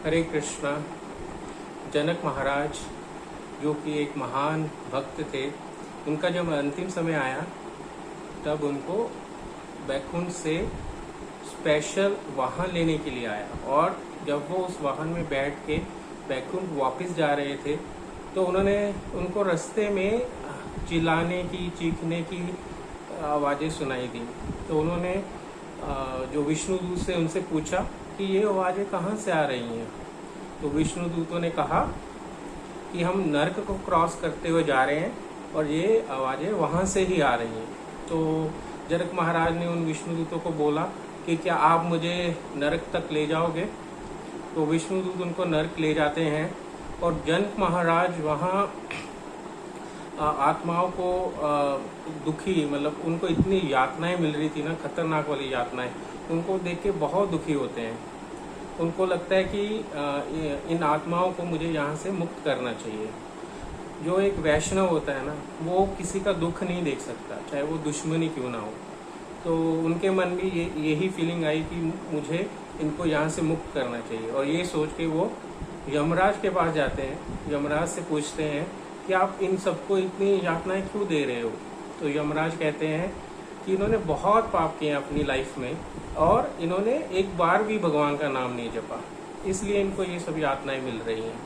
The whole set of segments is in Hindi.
हरे कृष्णा। जनक महाराज जो कि एक महान भक्त थे, उनका जब अंतिम समय आया तब उनको बैकुंठ से स्पेशल वाहन लेने के लिए आया, और जब वो उस वाहन में बैठ के बैकुंठ वापस जा रहे थे तो उनको रास्ते में चिल्लाने की, चीखने की आवाज़ें सुनाई दी। तो उन्होंने जो विष्णुदूत से उनसे पूछा कि ये आवाज़ें कहाँ से आ रही हैं। तो विष्णुदूतों ने कहा कि हम नर्क को क्रॉस करते हुए जा रहे हैं और ये आवाज़ें वहाँ से ही आ रही हैं। तो जनक महाराज ने उन विष्णुदूतों को बोला कि क्या आप मुझे नरक तक ले जाओगे। तो विष्णुदूत उनको नरक ले जाते हैं और जनक महाराज वहाँ आत्माओं को दुखी, मतलब उनको इतनी यातनाएं मिल रही थी ना, खतरनाक वाली यातनाएं, उनको देख के बहुत दुखी होते हैं। उनको लगता है कि इन आत्माओं को मुझे यहाँ से मुक्त करना चाहिए। जो एक वैष्णव होता है ना, वो किसी का दुख नहीं देख सकता, चाहे वो दुश्मनी क्यों ना हो। तो उनके मन में यही फीलिंग आई कि मुझे इनको यहाँ से मुक्त करना चाहिए, और ये सोच के वो यमराज के पास जाते हैं। यमराज से पूछते हैं कि आप इन सबको इतनी यातनाएं क्यों दे रहे हो। तो यमराज कहते हैं कि इन्होंने बहुत पाप किए हैं अपनी लाइफ में, और इन्होंने एक बार भी भगवान का नाम नहीं जपा, इसलिए इनको ये सब यातनाएं मिल रही हैं।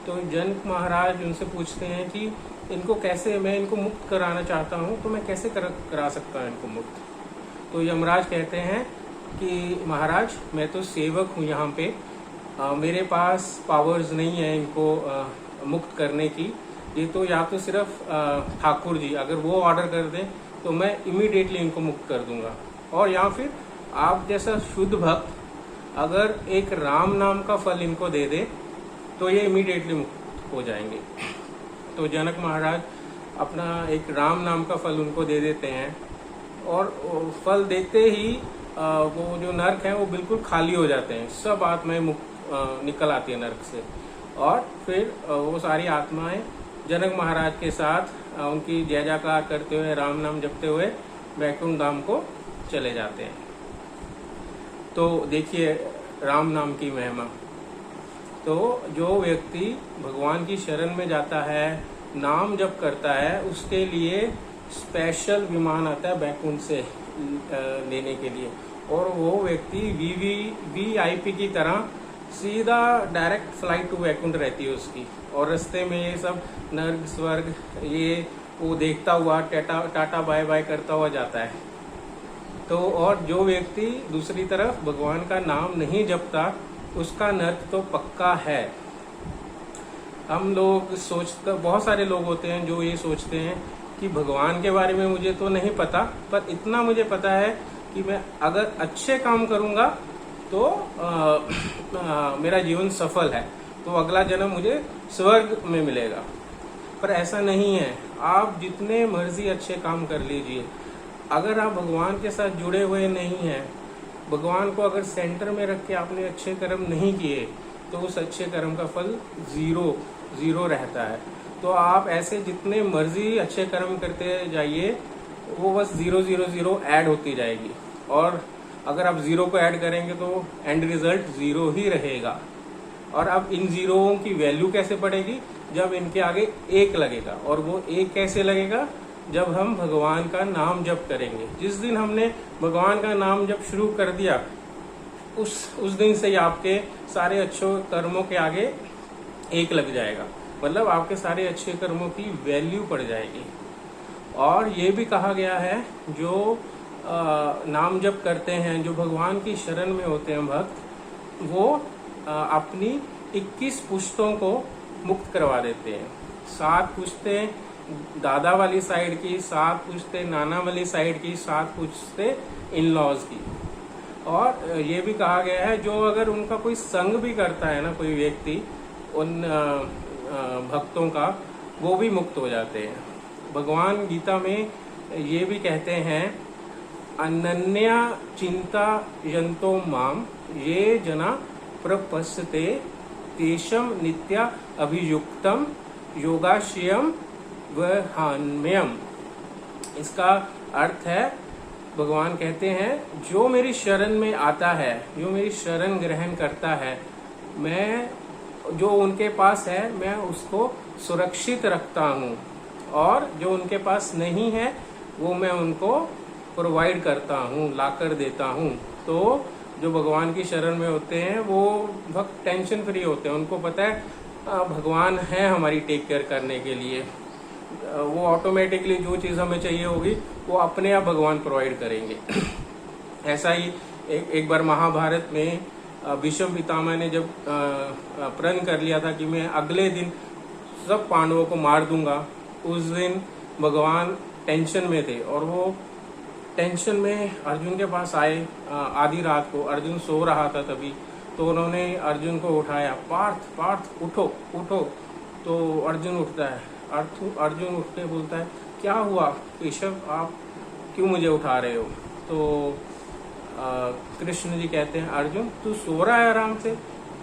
तो जनक महाराज उनसे पूछते हैं कि इनको कैसे, मैं इनको मुक्त कराना चाहता हूँ, तो मैं कैसे करा सकता हूँ इनको मुक्त। तो यमराज कहते हैं कि महाराज, मैं तो सेवक हूँ यहाँ पे, मेरे पास पावर्स नहीं है इनको मुक्त करने की। ये तो या तो सिर्फ ठाकुर जी अगर वो ऑर्डर कर दें तो मैं इमीडिएटली इनको मुक्त कर दूंगा, और या फिर आप जैसा शुद्ध भक्त अगर एक राम नाम का फल इनको दे दे तो ये इमीडिएटली मुक्त हो जाएंगे। तो जनक महाराज अपना एक राम नाम का फल उनको दे देते हैं, और फल देते ही वो जो नर्क है वो बिल्कुल खाली हो जाते हैं, सब आत्माएं मुक्त निकल आती है नर्क से। और फिर वो सारी आत्माएं जनक महाराज के साथ उनकी जय जयकार करते हुए, राम नाम जपते हुए वैकुंठ धाम को चले जाते हैं। तो देखिए राम नाम की महिमा। तो जो व्यक्ति भगवान की शरण में जाता है, नाम जप करता है, उसके लिए स्पेशल विमान आता है बैकुंठ से लेने के लिए, और वो व्यक्ति VIP की तरह सीधा डायरेक्ट फ्लाइट टू वैकुंठ रहती है उसकी, और रास्ते में ये सब नर्क स्वर्ग ये वो देखता हुआ टाटा बाय बाय करता हुआ जाता है। तो और जो व्यक्ति दूसरी तरफ भगवान का नाम नहीं जपता, उसका नर्क तो पक्का है। हम लोग बहुत सारे लोग होते हैं जो ये सोचते हैं कि भगवान के बारे में मुझे तो नहीं पता, पर इतना मुझे पता है कि मैं अगर अच्छे काम करूंगा तो मेरा जीवन सफल है, तो अगला जन्म मुझे स्वर्ग में मिलेगा। पर ऐसा नहीं है। आप जितने मर्जी अच्छे काम कर लीजिए, अगर आप भगवान के साथ जुड़े हुए नहीं हैं, भगवान को अगर सेंटर में रख के आपने अच्छे कर्म नहीं किए, तो उस अच्छे कर्म का फल जीरो रहता है। तो आप ऐसे जितने मर्जी अच्छे कर्म करते जाइए, वो बस 0 ऐड होती जाएगी, और अगर आप 0 को ऐड करेंगे तो एंड रिजल्ट 0 ही रहेगा। और अब इन जीरोओं की वैल्यू कैसे बढ़ेगी, जब इनके आगे 1 लगेगा, और वो 1 कैसे लगेगा, जब हम भगवान का नाम जप करेंगे। जिस दिन हमने भगवान का नाम जप शुरू कर दिया, उस दिन से ही आपके सारे अच्छे कर्मों के आगे 1 लग जाएगा, मतलब आपके सारे अच्छे कर्मों की वैल्यू बढ़ जाएगी। और ये भी कहा गया है, जो नाम जप करते हैं, जो भगवान की शरण में होते हैं भक्त, वो अपनी 21 पुश्तों को मुक्त करवा देते हैं। 7 पुश्तें दादा वाली साइड की, 7 पुश्तें नाना वाली साइड की, 7 पुश्तें इन लॉज की। और ये भी कहा गया है, जो अगर उनका कोई संग भी करता है ना, कोई व्यक्ति उन भक्तों का, वो भी मुक्त हो जाते हैं। भगवान गीता में ये भी कहते हैं, अनन्या चिंता यंतो माम ये जना प्रपस्यते तेषम नित्या अभियुक्तम योगाश्रयम वहान्यम। इसका अर्थ है, भगवान कहते हैं, जो मेरी शरण में आता है, जो मेरी शरण ग्रहण करता है, मैं जो उनके पास है मैं उसको सुरक्षित रखता हूँ, और जो उनके पास नहीं है वो मैं उनको प्रोवाइड करता हूँ, लाकर देता हूँ। तो जो भगवान की शरण में होते हैं वो भक्त टेंशन फ्री होते हैं, उनको पता है भगवान है हमारी टेक केयर करने के लिए। वो ऑटोमेटिकली जो चीज़ हमें चाहिए होगी वो अपने आप भगवान प्रोवाइड करेंगे। ऐसा ही एक बार महाभारत में भीष्म पितामह ने जब प्रण कर लिया था कि मैं अगले दिन सब पांडवों को मार दूंगा, उस दिन भगवान टेंशन में थे और वो टेंशन में अर्जुन के पास आए आधी रात को। अर्जुन सो रहा था तभी, तो उन्होंने अर्जुन को उठाया, पार्थ पार्थ उठो उठो। तो अर्जुन उठता है, अर्जुन उठ के बोलता है क्या हुआ केशव, आप क्यों मुझे उठा रहे हो? तो कृष्ण जी कहते हैं अर्जुन तू सो रहा है आराम से,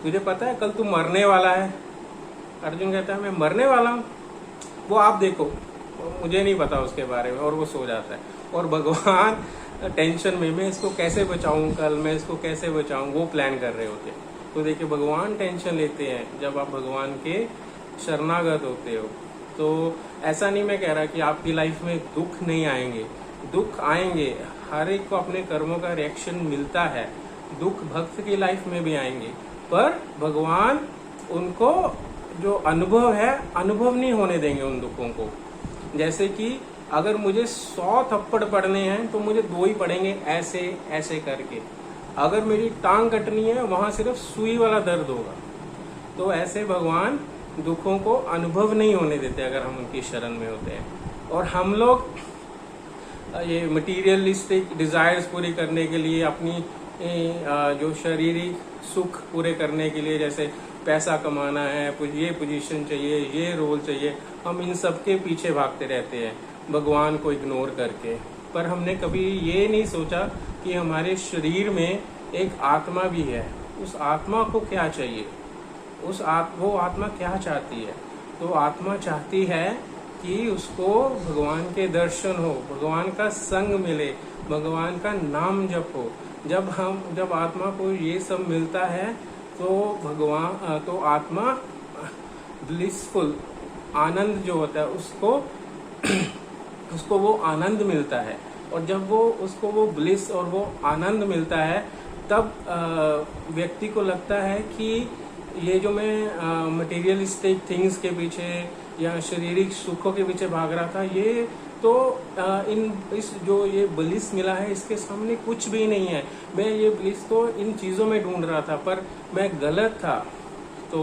तुझे पता है कल तू मरने वाला है। अर्जुन कहता है मैं मरने वाला हूँ, वो आप देखो, मुझे नहीं पता उसके बारे में, और वो सो जाता है। और भगवान टेंशन में मैं इसको कैसे बचाऊं, कल मैं इसको कैसे बचाऊं, वो प्लान कर रहे होते हैं। तो देखिए भगवान टेंशन लेते हैं जब आप भगवान के शरणागत होते हो। तो ऐसा नहीं मैं कह रहा कि आपकी लाइफ में दुख नहीं आएंगे, दुख आएंगे, हर एक को अपने कर्मों का रिएक्शन मिलता है, दुख भक्त की लाइफ में भी आएंगे, पर भगवान उनको जो अनुभव है अनुभव नहीं होने देंगे उन दुखों को। जैसे कि अगर मुझे 100 थप्पड़ पड़ने हैं तो मुझे 2 ही पड़ेंगे, ऐसे ऐसे करके। अगर मेरी टांग कटनी है वहां सिर्फ सुई वाला दर्द होगा। तो ऐसे भगवान दुखों को अनुभव नहीं होने देते अगर हम उनकी शरण में होते हैं। और हम लोग ये मटीरियलिस्टिक डिजायर्स पूरी करने के लिए, अपनी जो शारीरिक सुख पूरे करने के लिए, जैसे पैसा कमाना है, ये पोजीशन चाहिए, ये रोल चाहिए, हम इन सब के पीछे भागते रहते हैं भगवान को इग्नोर करके। पर हमने कभी ये नहीं सोचा कि हमारे शरीर में एक आत्मा भी है, उस आत्मा को क्या चाहिए, वो आत्मा क्या चाहती है। तो आत्मा चाहती है कि उसको भगवान के दर्शन हो, भगवान का संग मिले, भगवान का नाम जप हो। जब आत्मा को ये सब मिलता है तो आत्मा ब्लिसफुल आनंद जो होता है उसको वो आनंद मिलता है। और जब उसको वो ब्लिस और वो आनंद मिलता है तब व्यक्ति को लगता है कि ये जो मैं मटेरियलिस्टिक थिंग्स के पीछे या शारीरिक सुखों के पीछे भाग रहा था, ये तो इस जो ये ब्लिस मिला है इसके सामने कुछ भी नहीं है। मैं ये ब्लिस तो इन चीजों में ढूंढ रहा था पर मैं गलत था। तो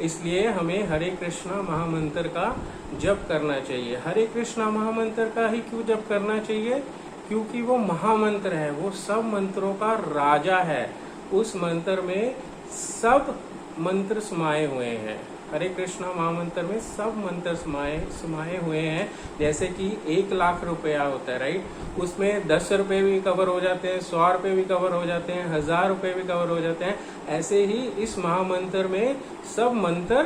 इसलिए हमें हरे कृष्णा महामंत्र का जप करना चाहिए। हरे कृष्णा महामंत्र का ही क्यों जप करना चाहिए? क्योंकि वो महामंत्र है, वो सब मंत्रों का राजा है। उस मंत्र में सब मंत्र समाये हुए हैं। हरे कृष्णा महामंत्र में सब मंत्र समाये हुए हैं। जैसे कि 1 लाख रुपया होता है, राइट, उसमें 10 रुपए भी कवर हो जाते हैं, 100 रुपए भी कवर हो जाते हैं, 1000 रुपए भी कवर हो जाते हैं। ऐसे ही इस महामंत्र में सब मंत्र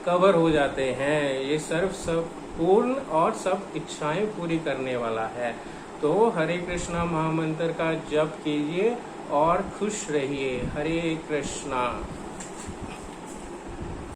कवर हो जाते हैं। ये सब पूर्ण और सब इच्छाएं पूरी करने वाला है। तो हरे कृष्णा महामंत्र का जप कीजिए और खुश रहिए। हरे कृष्णा।